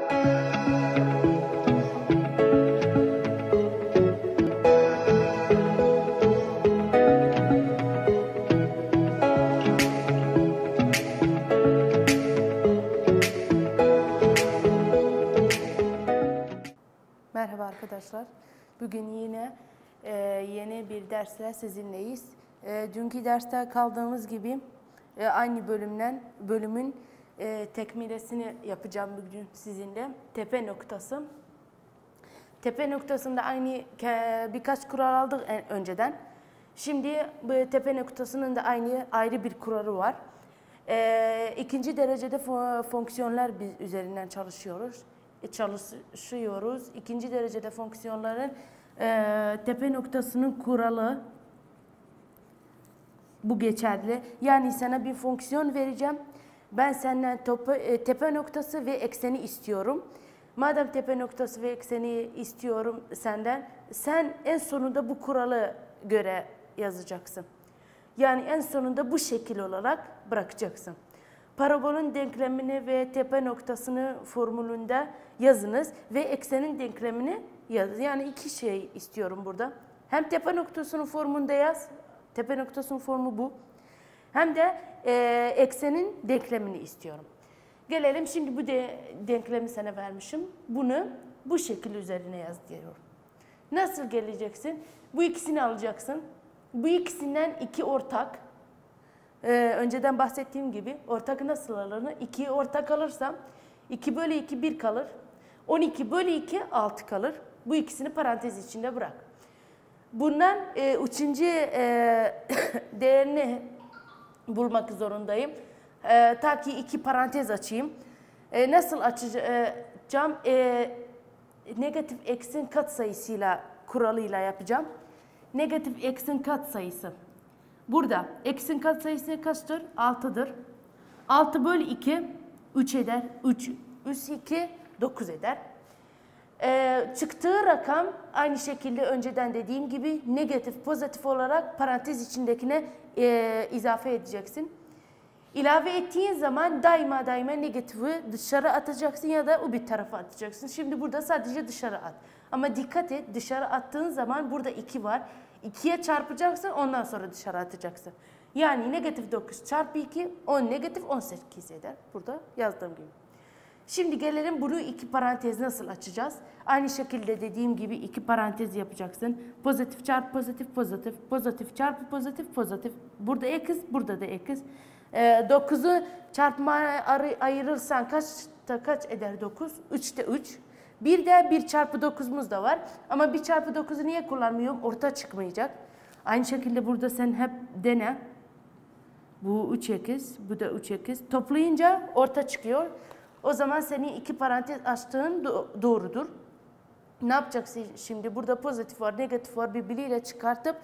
Merhaba arkadaşlar. Bugün yine yeni bir dersle sizinleyiz. Dünkü derste kaldığımız gibi aynı bölümün tekmilesini yapacağım bugün sizinle. Tepe noktası. Tepe noktasında aynı birkaç kural aldık önceden. Şimdi bu tepe noktasının da ayrı bir kuralı var. İkinci derecede fonksiyonlar üzerinden çalışıyoruz. İkinci derecede fonksiyonların tepe noktasının kuralı bu geçerli. Yani sana bir fonksiyon vereceğim. Ben senden tepe noktası ve ekseni istiyorum. Madem tepe noktası ve ekseni istiyorum senden, sen en sonunda bu kuralı göre yazacaksın. Yani en sonunda bu şekil olarak bırakacaksın. Parabolün denklemini ve tepe noktasını formülünde yazınız ve eksenin denklemini yazın. Yani iki şey istiyorum burada. Hem tepe noktasının formunda yaz, tepe noktasının formu bu. Hem de eksenin denklemini istiyorum. Gelelim şimdi bu denklemi sana vermişim. Bunu bu şekil üzerine yaz diyorum. Nasıl geleceksin? Bu ikisini alacaksın. Bu ikisinden iki ortak. Önceden bahsettiğim gibi ortak nasıl alınır? 2'yi ortak alırsam 2 bölü 2 1 kalır. 12 bölü 2 6 kalır. Bu ikisini parantez içinde bırak. Bundan üçüncü değerini bulmak zorundayım. Ta ki iki parantez açayım. Nasıl açacağım? Negatif x'in katsayısıyla kuralıyla yapacağım. Negatif x'in katsayısı. Burada x'in katsayısı kaçtır? 6'dır. 6 bölü 2 3 eder. 3 üs 2 9 eder. Çıktığı rakam aynı şekilde önceden dediğim gibi negatif pozitif olarak parantez içindekine izafe edeceksin. İlave ettiğin zaman daima negatifi dışarı atacaksın ya da o bir tarafa atacaksın. Şimdi burada sadece dışarı at. Ama dikkat et, dışarı attığın zaman burada 2 var. 2'ye çarpacaksın, ondan sonra dışarı atacaksın. Yani negatif 9 çarpı 2, 10 negatif 18 eder. Burada yazdığım gibi. Şimdi gelelim bunu iki parantez nasıl açacağız? Aynı şekilde dediğim gibi iki parantez yapacaksın. Pozitif çarpı pozitif, pozitif, pozitif çarpı pozitif, pozitif. Burada ekiz, burada da ekiz. 9'u çarpmaya ayırırsan kaç eder 9? 3'te 3. Bir de 1 çarpı 9'umuz da var. Ama 1 çarpı 9'u niye kullanmıyorum? Orta çıkmayacak. Aynı şekilde burada sen hep dene. Bu 3 ekiz, bu da 3 ekiz. Toplayınca orta çıkıyor. O zaman senin iki parantez açtığın doğrudur. Ne yapacaksın şimdi? Burada pozitif var, negatif var. Birbiriyle çıkartıp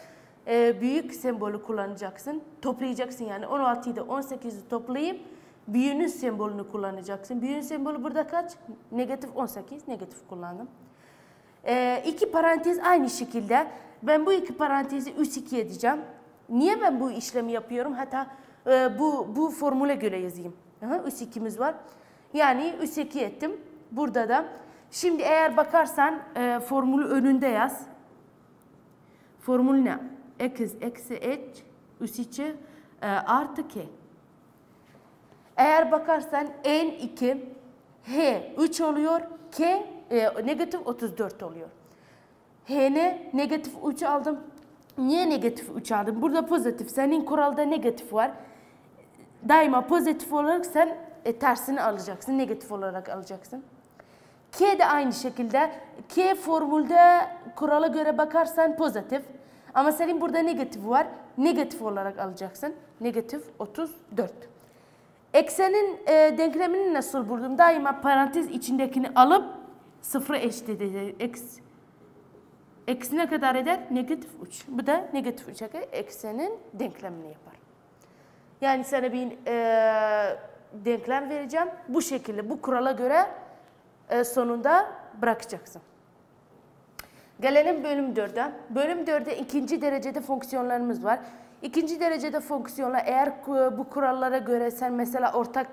büyük sembolü kullanacaksın. Toplayacaksın yani. 16'yı da 18'i toplayıp büyüğünün sembolünü kullanacaksın. Büyüğün sembolü burada kaç? Negatif 18. Negatif kullandım. İki parantez aynı şekilde. Ben bu iki parantezi üs 2 edeceğim. Niye ben bu işlemi yapıyorum? Hatta bu formüle göre yazayım. Üs 2'miz var. Yani üs 2 ettim. Burada da. Şimdi eğer bakarsan formülü önünde yaz. Formül ne? X eksi h üs 2 artı k. Eğer bakarsan n2 h 3 oluyor. K negatif 34 oluyor. H'ne negatif 3 aldım. Niye negatif 3 aldım? Burada pozitif. Senin kuralda negatif var. Daima pozitif olarak sen tersini alacaksın. Negatif olarak alacaksın. K de aynı şekilde. K formülde kurala göre bakarsan pozitif. Ama senin burada negatif var. Negatif olarak alacaksın. Negatif 34. Eksenin denklemini nasıl buldum? Daima parantez içindekini alıp sıfıra eşit edeceğiz. Eksi ne kadar eder? Negatif 3. Bu da negatif 3'e kadar eksenin denklemini yapar. Yani sana bir denklem vereceğim. Bu şekilde, bu kurala göre sonunda bırakacaksın. Gelelim bölüm 4'e. Bölüm 4'te ikinci derecede fonksiyonlarımız var. İkinci derecede fonksiyonlar eğer bu kurallara göre sen mesela ortak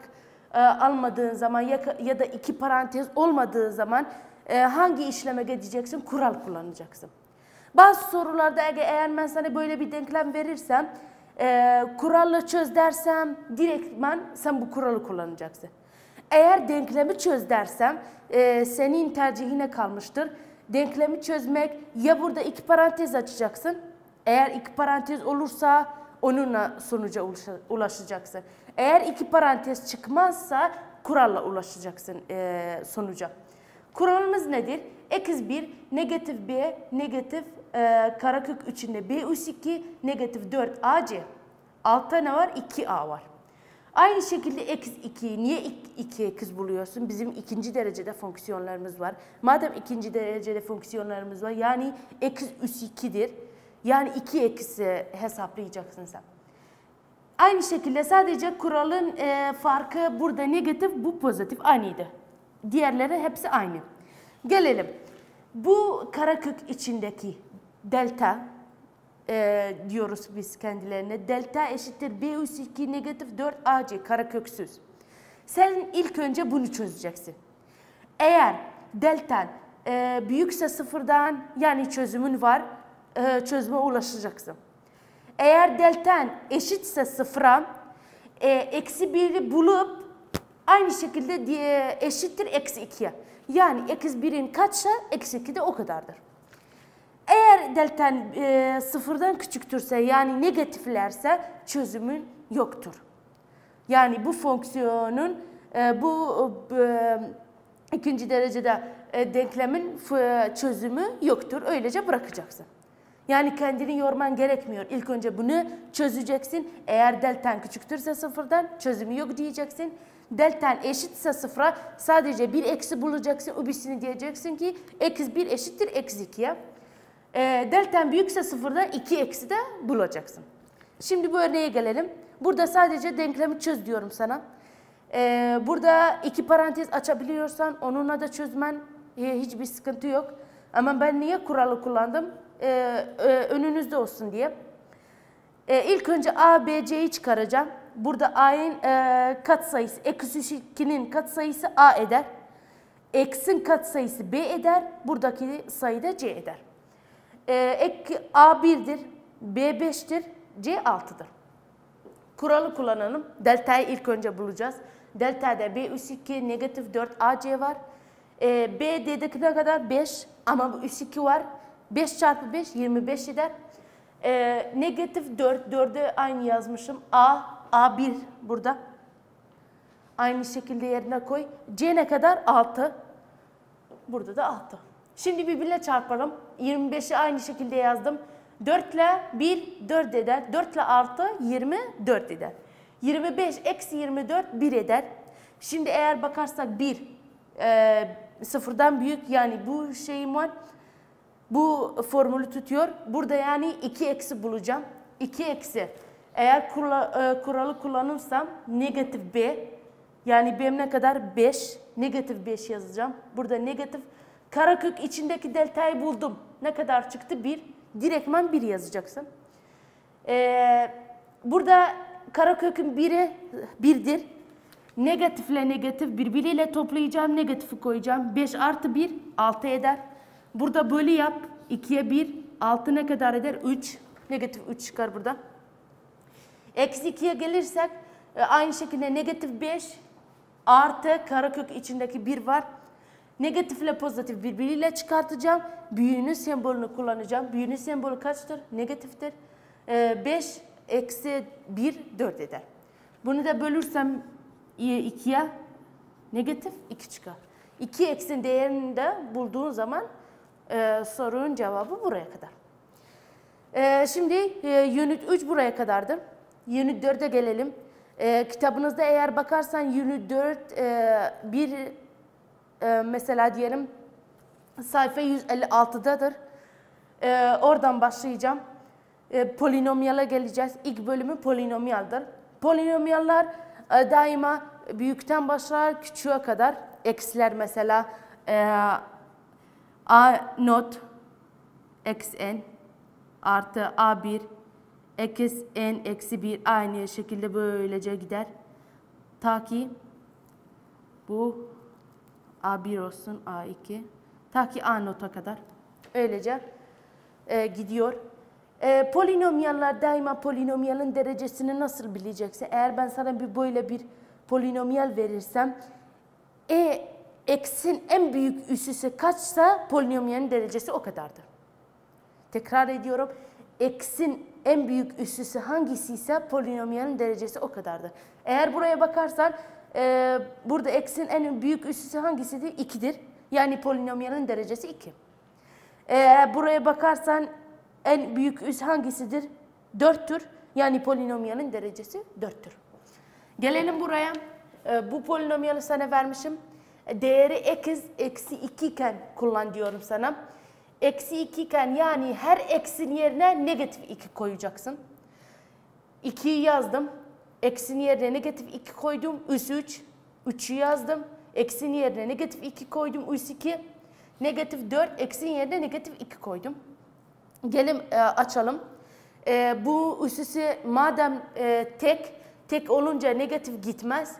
almadığın zaman ya da iki parantez olmadığı zaman hangi işleme gideceksin? Kural kullanacaksın. Bazı sorularda eğer ben sana böyle bir denklem verirsem, kuralla çöz dersem direktman sen bu kuralı kullanacaksın. Eğer denklemi çöz dersem senin tercihine kalmıştır. Denklemi çözmek ya burada iki parantez açacaksın. Eğer iki parantez olursa onunla sonuca ulaşacaksın. Eğer iki parantez çıkmazsa kuralla ulaşacaksın sonuca. Kuralımız nedir? Eksi 1, negatif b, negatif karekök içinde b üssü 2, negatif 4 ac. Altta ne var? 2a var. Aynı şekilde eksi 2. Niye 2 eksi buluyorsun? Bizim ikinci derecede fonksiyonlarımız var. Madem ikinci derecede fonksiyonlarımız var, yani eksi üssü 2'dir. Yani 2 eksi hesaplayacaksın sen. Aynı şekilde sadece kuralın farkı burada negatif, bu pozitif, aynıydı. Diğerleri hepsi aynı. Gelelim. Bu karekök içindeki delta diyoruz biz kendilerine. Delta eşittir b üssü 2 negatif 4 ac kareköksüz. Sen ilk önce bunu çözeceksin. Eğer deltan büyükse sıfırdan, yani çözümün var, çözüme ulaşacaksın. Eğer deltan eşitse sıfıra, eksi 1'i bulup aynı şekilde eşittir eksi 2'ye. Yani eksi 1'in kaçsa eksi 2 de o kadardır. Eğer deltan sıfırdan küçüktürse, yani negatiflerse çözümün yoktur. Yani bu fonksiyonun ikinci derecede denklemin çözümü yoktur. Öylece bırakacaksın. Yani kendini yorman gerekmiyor. İlk önce bunu çözeceksin. Eğer deltan küçüktürse sıfırdan çözümü yok diyeceksin. Deltan eşitse sıfıra sadece bir eksi bulacaksın. Öbürsünü diyeceksin ki eksi 1 eşittir eksi 2'ye. Deltan büyükse sıfırdan 2 eksi de bulacaksın. Şimdi bu örneğe gelelim. Burada sadece denklemi çöz diyorum sana. Burada iki parantez açabiliyorsan onunla da çözmen hiçbir sıkıntı yok. Ama ben niye kuralı kullandım? Önünüzde olsun diye. İlk önce A, B, C'yi çıkaracağım. Burada A'nın katsayısı, eksi 2'nin katsayısı A eder. X'in katsayısı B eder. Buradaki sayı da C eder. A 1'dir, B 5'tir, C 6'dır. Kuralı kullanalım. Delta'yı ilk önce bulacağız. Delta'da B üssü 2 negatif 4 AC var. B dedik ne kadar? 5 ama bu üssü 2 var. 5 çarpı 5 25 eder. Negatif 4, 4'ü aynı yazmışım. A1 burada. Aynı şekilde yerine koy. C ne kadar? 6. Burada da 6. Şimdi birbirine çarpalım. 25'i aynı şekilde yazdım. 4 ile 1 4 eder. 4 ile artı 24 eder. 25 eksi 24 1 eder. Şimdi eğer bakarsak 1 sıfırdan büyük, yani bu şeyim var. Bu formülü tutuyor. Burada yani 2 eksi bulacağım. 2 eksi. Eğer kuralı kullanırsam negatif b. Yani b'm ne kadar? 5. Negatif 5 yazacağım. Burada negatif. Karekök içindeki deltayı buldum. Ne kadar çıktı? 1. Direktman 1 yazacaksın. Burada karekökün 1'i 1'dir. Negatifle negatif birbiriyle toplayacağım. Negatifi koyacağım. 5 artı 1 6 eder. Burada bölü yap. 2'ye 1. 6 ne kadar eder? 3. Negatif 3 çıkar burada. Eksi 2'ye gelirsek aynı şekilde negatif 5 artı karekök içindeki 1 var. Negatifle pozitif birbiriyle çıkartacağım. Büyüğünün sembolünü kullanacağım. Büyüğünün sembolü kaçtır? Negatiftir. 5 eksi 1 4 eder. Bunu da bölürsem 2'ye negatif 2 çıkar. 2 x'in değerini de bulduğun zaman sorunun cevabı buraya kadar. Şimdi Unit 3 buraya kadardır. Unit 4'e gelelim. Kitabınızda eğer bakarsan Unit 4 bir mesela diyelim sayfa 156'dadır. Oradan başlayacağım. Polinomiyala geleceğiz. İlk bölümü polinomiyaldır. Polinomiyallar daima büyükten başlar küçüğe kadar. Eksiler mesela a not xn artı a1 eksi n eksi 1 aynı şekilde böylece gider. Ta ki Bu A1 olsun, A2. Ta ki A nota kadar. Öylece gidiyor. Polinomiyallar daima polinomiyalın derecesini nasıl bileceksin? Eğer ben sana böyle bir polinomiyal verirsem x'in en büyük üssüsü kaçsa polinomiyalin derecesi o kadardır. Tekrar ediyorum. X'in en büyük üssüsü hangisi ise polinomiyalin derecesi o kadardır. Eğer buraya bakarsan burada x'in en büyük üssüsü hangisidir? 2'dir. Yani polinomiyalin derecesi 2. Buraya bakarsan en büyük üs hangisidir? 4'tür. Yani polinomiyalin derecesi 4'tür. Gelelim buraya. Bu polinomiyali sana vermişim. Değeri eksi 2 iken kullan diyorum sana. Eksi 2 iken yani her x'in yerine negatif 2 koyacaksın. 2'yi yazdım. X'in yerine negatif 2 koydum. Üs 3. 3'ü yazdım. X'in yerine negatif 2 koydum. Üs 2. Negatif 4. X'in yerine negatif 2 koydum. Gelin açalım. Bu üssüsü madem tek olunca negatif gitmez.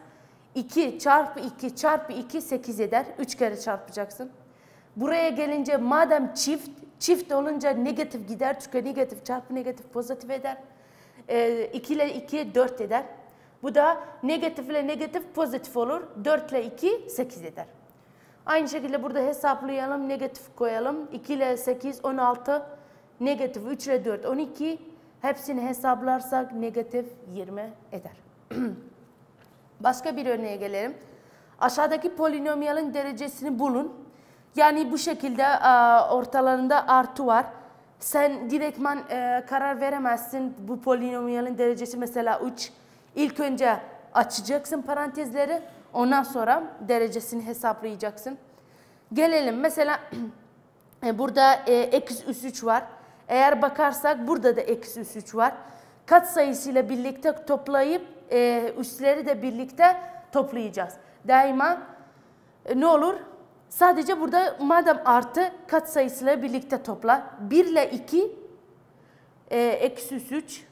2 çarpı 2 çarpı 2 8 eder. 3 kere çarpacaksın. Buraya gelince madem çift olunca negatif gider. Çünkü negatif çarpı negatif pozitif eder. 2 ile 2 4 eder. Bu da negatif ile negatif pozitif olur. 4 ile 2 8 eder. Aynı şekilde burada hesaplayalım. Negatif koyalım. 2 ile 8 16. Negatif 3 ile 4 12. Hepsini hesaplarsak negatif 20 eder. Başka bir örneğe gelelim. Aşağıdaki polinomiyalin derecesini bulun. Yani bu şekilde ortalarında artı var. Sen direktman karar veremezsin. Bu polinomiyalin derecesi mesela 3. İlk önce açacaksın parantezleri. Ondan sonra derecesini hesaplayacaksın. Gelelim mesela burada eksi üs 3 var. Eğer bakarsak burada da eksi üs 3 var. Katsayısıyla birlikte toplayıp üsleri de birlikte toplayacağız. Daima ne olur? Sadece burada madem artı katsayısıyla birlikte topla. 1 ile 2 eksi üs 3.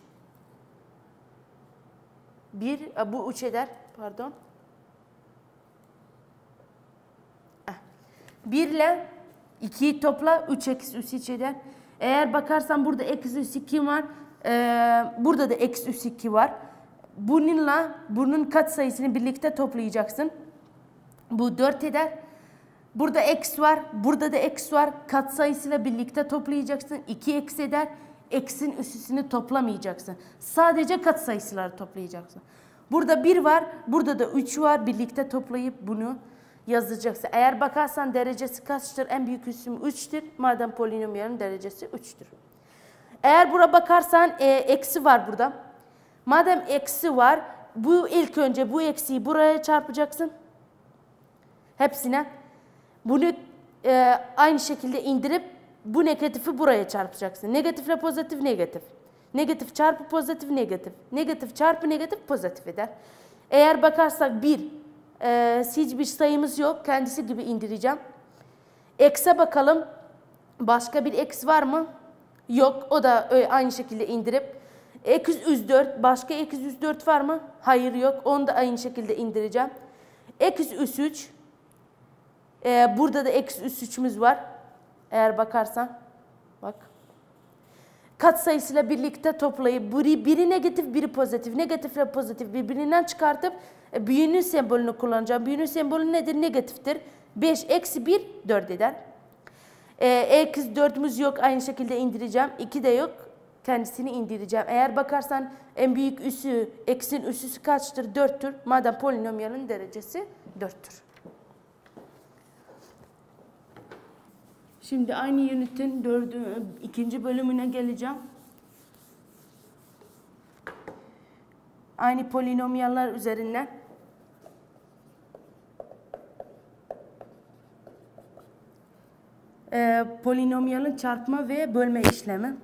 1 bu 3 eder. Pardon. 1 ile 2'yi topla. 3 eksi üs 3 eder. Eğer bakarsan burada eksi üs 2 var. Burada da eksi üs 2 var. Bununla bunun katsayısını birlikte toplayacaksın. Bu 4 eder. Burada x var. Burada da x var. Katsayısıyla birlikte toplayacaksın. 2 eksi eder. X'in üssüsünü toplamayacaksın. Sadece katsayısıları toplayacaksın. Burada 1 var. Burada da 3 var. Birlikte toplayıp bunu yazacaksın. Eğer bakarsan derecesi kaçtır? En büyük üssüm 3'tür. Madem polinomiyalin derecesi 3'tür. Eğer buna bakarsan eksi var burada. Madem eksi var, bu ilk önce bu eksiyi buraya çarpacaksın. Hepsine. Bunu aynı şekilde indirip bu negatifi buraya çarpacaksın. Negatifle pozitif negatif. Negatif çarpı pozitif negatif. Negatif çarpı negatif pozitif eder. Eğer bakarsak 1 hiçbir sayımız yok. Kendisi gibi indireceğim. X'e bakalım. Başka bir x var mı? Yok. O da aynı şekilde indirip eksi 104. Başka eksi 104 var mı? Hayır yok. Onu da aynı şekilde indireceğim. Eksi 3. Burada da eksi 3'ümüz var. Eğer bakarsan. Bak. Katsayısıyla birlikte toplayıp biri negatif, biri pozitif. Negatifle pozitif birbirinden çıkartıp büyüğünün sembolünü kullanacağım. Büyüğünün sembolü nedir? Negatiftir. 5 eksi 1 4 eder. Eksi 4'ümüz yok. Aynı şekilde indireceğim. 2 de yok. Kendisini indireceğim. Eğer bakarsan en büyük üssü, x'in üssüsü kaçtır? 4'tür. Madem polinomiyalin derecesi 4'tür. Şimdi aynı unitin 2. bölümüne geleceğim. Aynı polinomiyallar üzerinden. Polinomiyalın çarpma ve bölme işlemi.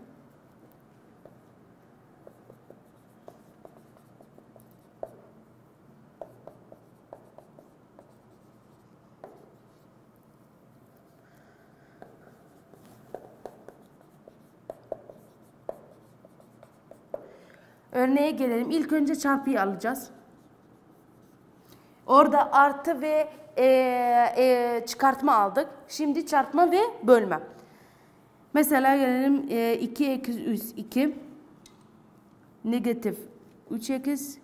Örneğe gelelim. İlk önce çarpıyı alacağız. Orada artı ve çıkartma aldık. Şimdi çarpma ve bölme. Mesela gelelim 2x 2 negatif 3x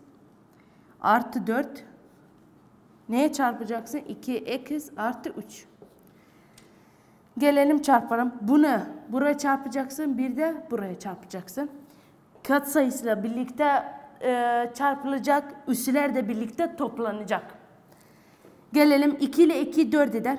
artı 4. Neye çarpacaksın? 2x artı 3. Gelelim çarpalım. Bunu buraya çarpacaksın. Bir de buraya çarpacaksın. Katsayısıyla birlikte çarpılacak. Üsler de birlikte toplanacak. Gelelim 2 ile 2 4 eder.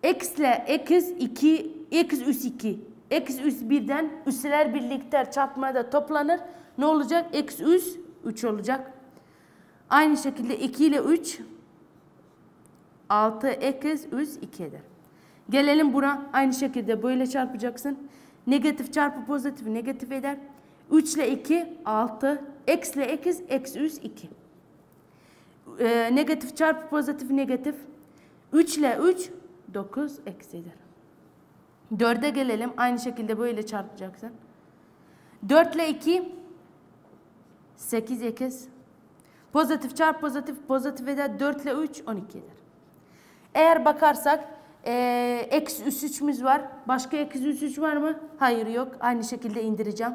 X ile x 2 x üs 2. X üs 1'den üsler birlikte çarpmada toplanır. Ne olacak? X üs 3 olacak. Aynı şekilde 2 ile 3 6 x üs 2 eder. Gelelim buna. Aynı şekilde böyle çarpacaksın. Negatif çarpı pozitif negatif eder. 3 ile 2 6 x ile x x üs 2. Negatif çarpı pozitif negatif. 3 ile 3 9 eksi eder. 4'e gelelim. Aynı şekilde böyle çarpacaksın. 4 ile 2 8 eksi. Pozitif çarpı pozitif pozitif eder. 4 ile 3 12 eder. Eğer bakarsak eksi üs 3'ümüz var. Başka eksi üs 3 var mı? Hayır yok. Aynı şekilde indireceğim.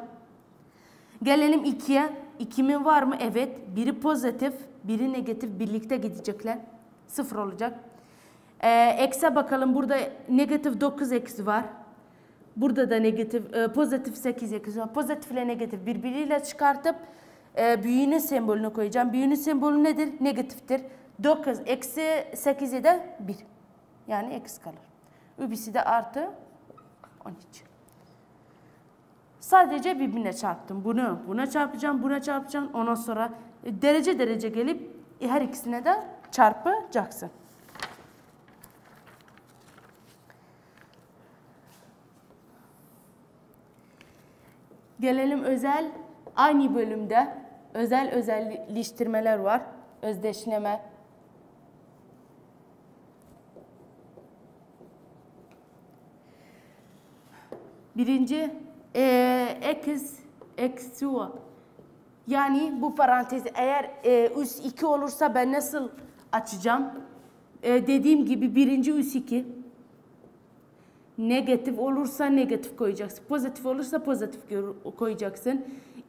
Gelelim 2'ye. 2'min var mı? Evet. Biri pozitif, biri negatif birlikte gidecekler. 0 olacak. Ekse bakalım. Burada negatif 9 eksi var. Burada da negatif, pozitif 8 eksi var. Pozitif ile negatif birbiriyle çıkartıp büyüğünün sembolünü koyacağım. Büyüğünün sembolü nedir? Negatiftir. 9 eksi 8'e de 1. Yani eksi kalır. Öbürüsü de artı 13. Sadece birbirine çarptım. Bunu buna çarpacağım, buna çarpacağım. Ondan sonra derece derece gelip her ikisine de çarpacaksın. Gelelim özel. Aynı bölümde özelleştirmeler var. Özdeşleme. Birinci eksi yani bu parantezi eğer üs 2 olursa ben nasıl açacağım? Dediğim gibi birinci üs 2. Negatif olursa negatif koyacaksın. Pozitif olursa pozitif koyacaksın.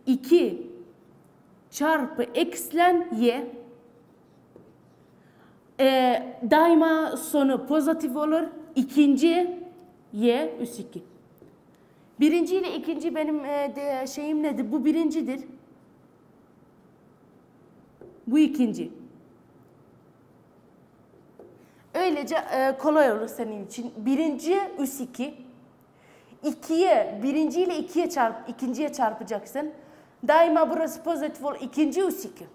2 çarpı eksilen y. Daima sonu pozitif olur. İkinci y üs 2. Birinci ile ikinci benim şeyim nedir? Bu birincidir. Bu ikinci. Öylece kolay olur senin için. Birinci üs 2. Birinci ile ikinciye çarpacaksın. Daima burası pozitif olur. İkinci üs 2.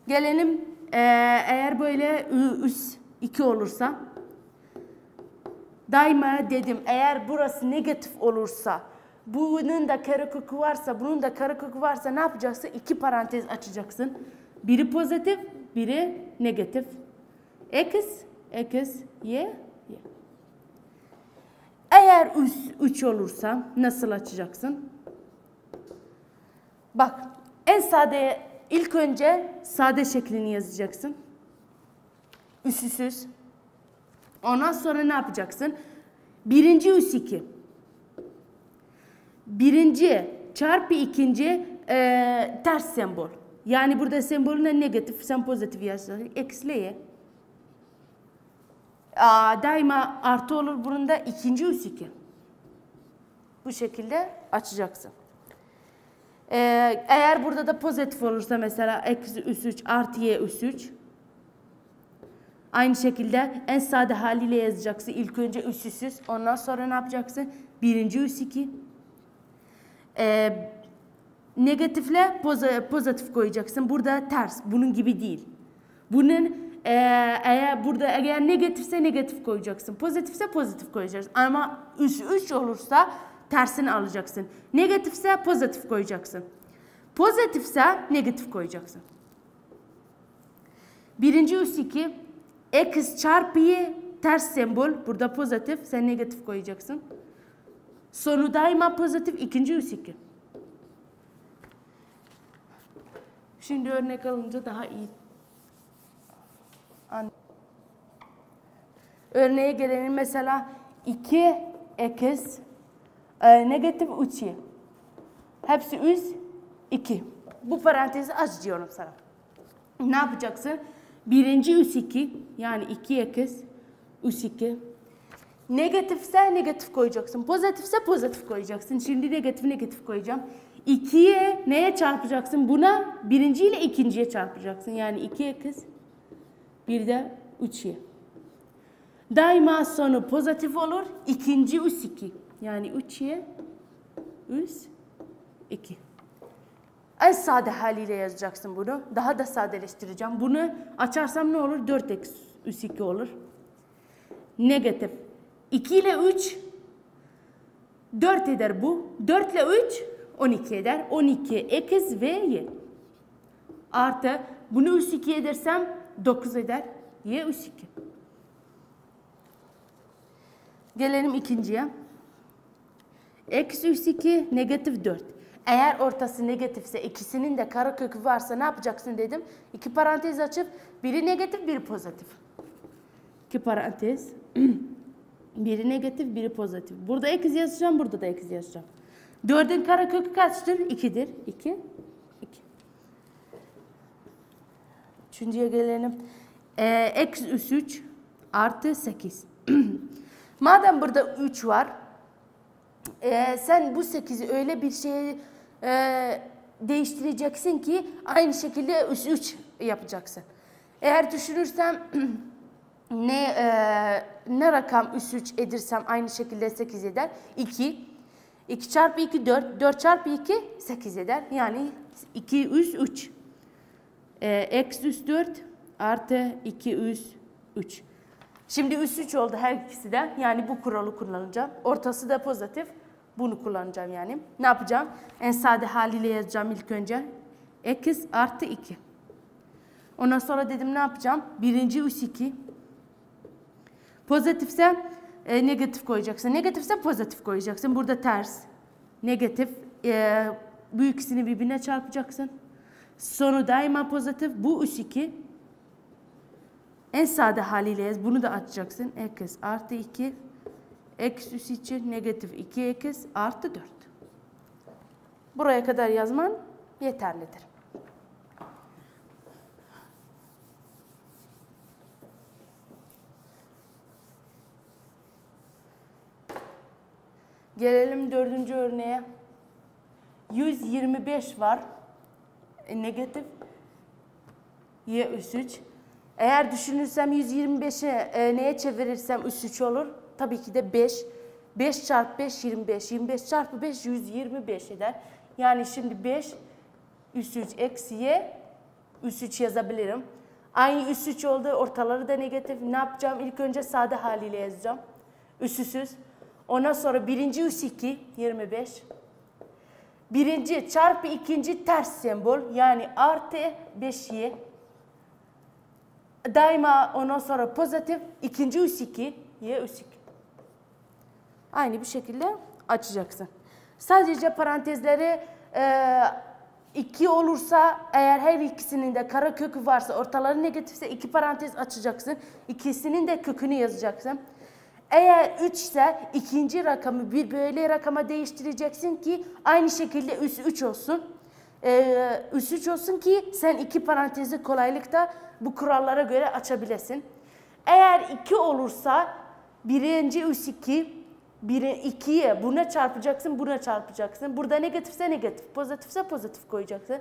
Gelelim eğer böyle üs 2 olursa. Daima dedim eğer burası negatif olursa, bunun da karekökü varsa, bunun da karekökü varsa ne yapacaksın? 2 parantez açacaksın. Biri pozitif, biri negatif. X, y. Eğer 3 olursa nasıl açacaksın? Bak en sade ilk önce sade şeklini yazacaksın. Üsüsüz. Ondan sonra ne yapacaksın? Birinci üs 2. Birinci çarpı ikinci ters sembol. Yani burada sembolüne negatif, sen pozitif yazacaksın. Eksiyle. Daima artı olur. Bunun da ikinci üs 2. Bu şekilde açacaksın. Eğer burada da pozitif olursa mesela eksi üs 3 artı y üs 3. Aynı şekilde en sade haliyle yazacaksın. İlk önce üssüz. Ondan sonra ne yapacaksın? Birinci üs 2. Negatifle pozitif koyacaksın. Burada ters. Bunun gibi değil. Bunun eğer negatifse negatif koyacaksın. Pozitifse pozitif koyacaksın. Ama üs 3 olursa tersini alacaksın. Negatifse pozitif koyacaksın. Pozitifse negatif koyacaksın. Birinci üs 2. X çarpı y ters sembol. Burada pozitif. Sen negatif koyacaksın. Sonu daima pozitif. İkinci üs 2. Şimdi örnek alınca daha iyi. Örneğe gelelim mesela 2x negatif 3y. Hepsi üs 2. Bu parantezi aç diyorum sana. Ne yapacaksın? Birinci üs 2 yani 2x üs 2. Negatifse negatif koyacaksın. Pozitifse pozitif koyacaksın. Şimdi negatif koyacağım. 2'ye neye çarpacaksın? Buna birinci ile ikinciye çarpacaksın. Yani 2x bir de 3y. Daima sonu pozitif olur. İkinci üs 2. Yani 3y üs 2. En sade haliyle yazacaksın bunu. Daha da sadeleştireceğim. Bunu açarsam ne olur? 4x üs 2 olur. Negatif. 2 ile 3 4 eder bu. 4 ile 3 12 eder. 12 x ve y. Artı bunu üs 2 edersem 9 eder. Y üs 2. Gelelim ikinciye. X üs 2 negatif 4. Eğer ortası negatifse ikisinin de karekökü varsa ne yapacaksın dedim. 2 parantez açıp biri negatif biri pozitif. 2 parantez. Biri negatif biri pozitif. Burada x yazacağım burada da x yazacağım. 4'ün karekökü kaçtır? 2'dir. 2. Üçüncüye gelelim. X üs 3 artı 8. Madem burada 3 var. Sen bu 8'i öyle bir şeye değiştireceksin ki aynı şekilde üs 3 yapacaksın. Eğer düşünürsem ne rakam üs 3 edirsem aynı şekilde 8 eder. 2. 2 çarpı 2 4. 4 çarpı 2 8 eder. Yani 2 üs 3. X üs 4 artı 2 üs 3. Şimdi üs 3 oldu her ikisi de. Yani bu kuralı kullanacağım. Ortası da pozitif. Bunu kullanacağım yani. Ne yapacağım? En sade haliyle yazacağım ilk önce. X artı 2. Ondan sonra dedim ne yapacağım? Birinci üs 2. Pozitifse negatif koyacaksın. Negatifse pozitif koyacaksın. Burada ters. Negatif. Bu ikisini birbirine çarpacaksın. Sonu daima pozitif. Bu üs 2. En sade haliyle yaz. Bunu da açacaksın. X artı 2. X üs için negatif 2x artı 4. Buraya kadar yazman yeterlidir. Gelelim dördüncü örneğe. 125 var. Negatif y üs 3. Eğer düşünürsem 125'i neye çevirirsem üs 3 olur. Tabii ki de 5. 5 çarpı 5 25. 25 çarpı 5 125 eder. Yani şimdi 5 üs 3 eksi y üs 3 yazabilirim. Aynı üs 3 oldu. Ortaları da negatif. Ne yapacağım? İlk önce sade haliyle yazacağım. Üsüsüz. Ondan sonra birinci üs 2 25. Birinci çarpı ikinci ters sembol. Yani artı 5y. Daima ondan sonra pozitif. İkinci üs 2 y üs 2. Aynı bir şekilde açacaksın. Sadece parantezleri 2 olursa eğer her ikisinin de karekökü varsa ortaları negatifse 2 parantez açacaksın. İkisinin de kökünü yazacaksın. Eğer 3 ise ikinci rakamı bir böyle rakama değiştireceksin ki aynı şekilde üs 3 olsun. Üs 3 olsun ki sen 2 parantezi kolaylıkla bu kurallara göre açabilesin. Eğer 2 olursa birinci üs 2 2'ye buna çarpacaksın, buna çarpacaksın. Burada negatifse negatif, pozitifse pozitif koyacaksın.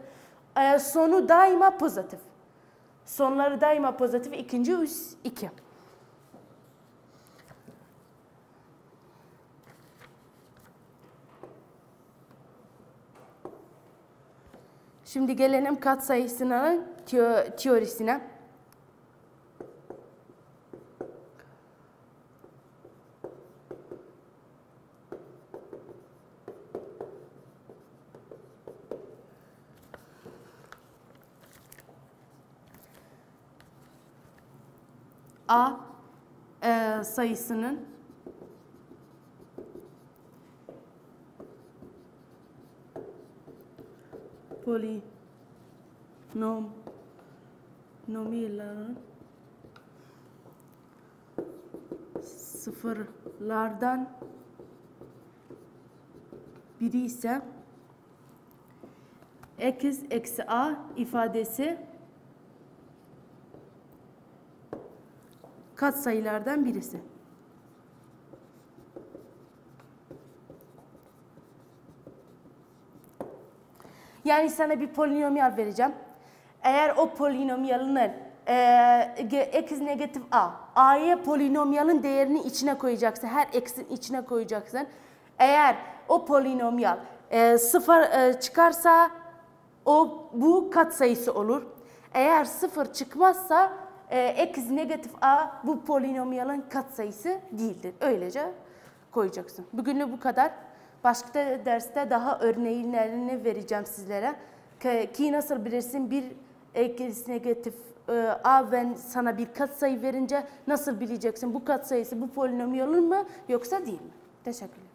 Sonu daima pozitif. Sonları daima pozitif. İkinci üs 2. Şimdi gelelim katsayısının teorisine. A sayısının polinomların sıfırlardan biri ise x eksi a ifadesi katsayılardan birisi. Yani sana bir polinomiyal vereceğim. Eğer o polinomiyalının x negatif a, a'ya polinomiyalın değerini içine koyacaksın. Her x'in içine koyacaksın. Eğer o polinomiyal sıfır çıkarsa bu katsayısı olur. Eğer sıfır çıkmazsa x negatif a bu polinomiyalın katsayısı değildir. Öylece koyacaksın. Bugünlük bu kadar. Başka derste daha örneğlerini vereceğim sizlere. Ki nasıl bilirsin bir x negatif a ben sana bir katsayı verince nasıl bileceksin bu katsayısı bu polinomiyalın mı yoksa değil mi? Teşekkürler.